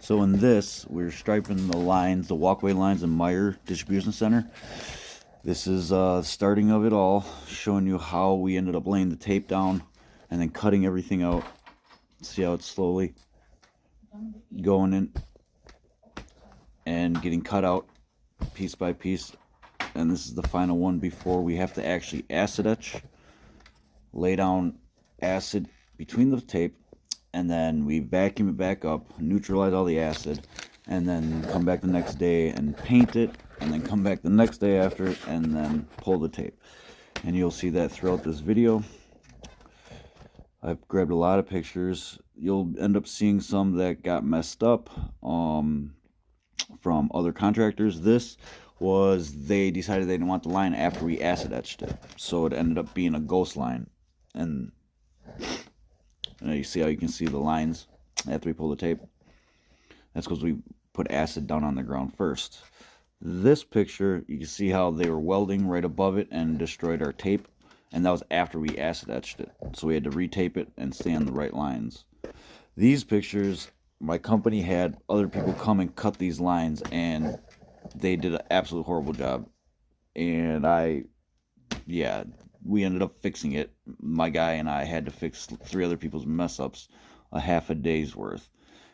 So in this, we're striping the lines, the walkway lines in Meyer Distribution Center. This is starting of it all, showing you how we ended up laying the tape down and then cutting everything out. See how it's slowly going in and getting cut out piece by piece. And this is the final one before we have to actually acid etch, lay down acid between the tape, and then we vacuum it back up, neutralize all the acid, and then come back the next day and paint it, and then come back the next day after, and then pull the tape. And you'll see that throughout this video. I've grabbed a lot of pictures. You'll end up seeing some that got messed up from other contractors. This was, they decided they didn't want the line after we acid etched it, so it ended up being a ghost line. And you see how you can see the lines after we pull the tape? That's because we put acid down on the ground first. This picture, you can see how they were welding right above it and destroyed our tape, and that was after we acid etched it, so we had to retape it and stay on the right lines. These pictures, my company had other people come and cut these lines, and they did an absolute horrible job. And we ended up fixing it. My guy and I had to fix 3 other people's mess ups, a half a day's worth.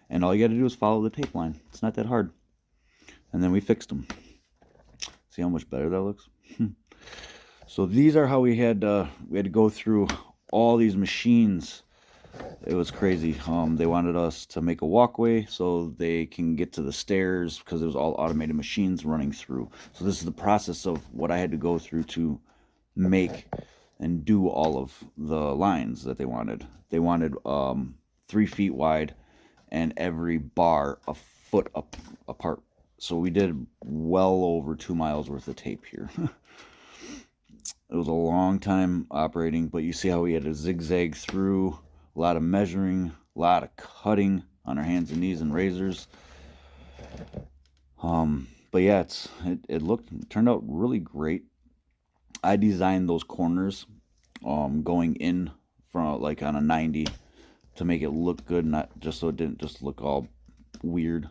And all you got to do is follow the tape line. It's not that hard. And then we fixed them. See how much better that looks? So these are how we had to go through all these machines. It was crazy. They wanted us to make a walkway so they can get to the stairs because it was all automated machines running through. So this is the process of what I had to go through to make and do all of the lines that they wanted. They wanted 3 feet wide and every bar a foot apart. So we did well over 2 miles worth of tape here. It was a long time operating, but you see how we had to zigzag through, a lot of measuring, a lot of cutting on our hands and knees and razors. But yeah, it turned out really great. I designed those corners going in from like on a 90 to make it look good, not just so it didn't just look all weird.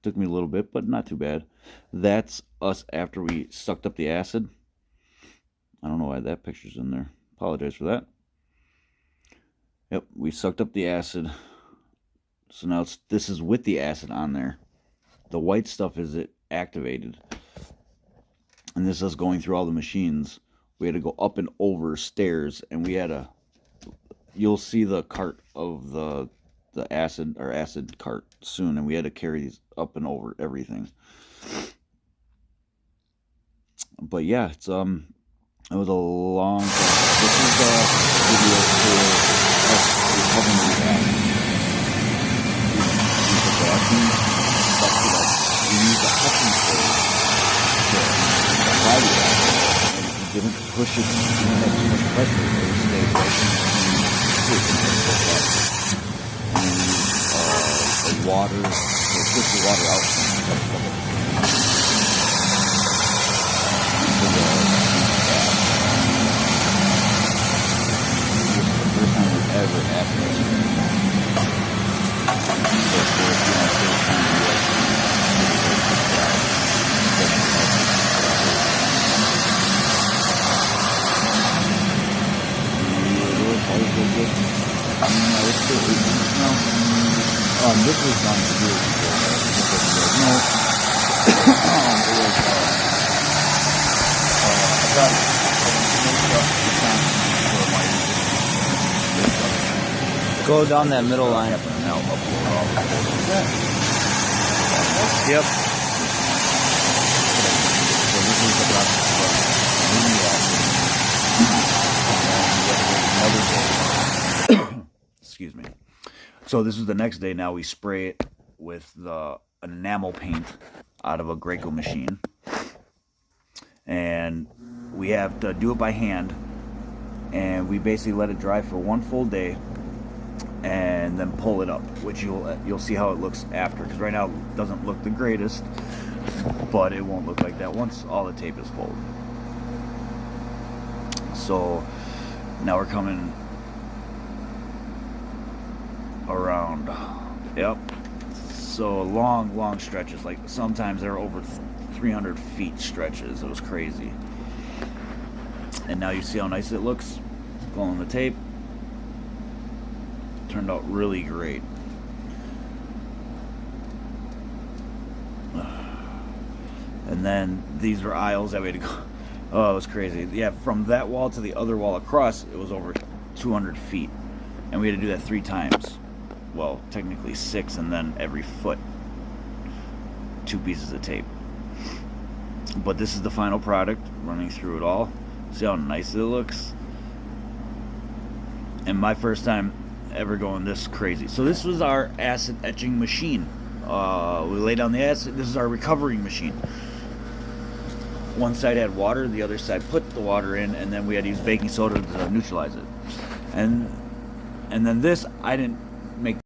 Took me a little bit, but not too bad. That's us after we sucked up the acid. I don't know why that picture's in there. Apologize for that. Yep, we sucked up the acid. So now this is with the acid on there. The white stuff is it activated. And this is going through all the machines. We had to go up and over stairs, and we had to, you'll see the cart of the acid, or acid cart soon, and we had to carry these up and over everything. But yeah, it was a long time. This is the video for us recovering the acid. We took the vacuum, sucked it up. We used a huffing stove to apply the acid. And if you didn't push it, you didn't have too much pressure, it would stay right in between the tape and push up. And then we used the water to push the water out from the stuff. Ever after this. This was done years ago. No, Go down that middle line. Yep. So this is the process. Excuse me. So this is the next day. Now we spray it with the enamel paint out of a Graco machine, and we have to do it by hand. And we basically let it dry for 1 full day, and then pull it up, which you'll see how it looks after, because right now it doesn't look the greatest, but it won't look like that once all the tape is pulled. So now we're coming around, yep, So long stretches, like sometimes they're over 300 feet stretches. It was crazy. And now you see how nice it looks going the tape. Turned out really great. And then these were aisles that we had to go. Oh, it was crazy. Yeah, from that wall to the other wall across, it was over 200 feet. And we had to do that 3 times. Well, technically 6, and then every foot, 2 pieces of tape. But this is the final product, running through it all. See how nice it looks? And my first time ever going this crazy. So this was our acid etching machine. We lay down the acid. This is our recovery machine. One side had water, the other side put the water in, and then we had to use baking soda to neutralize it. And then this, I didn't make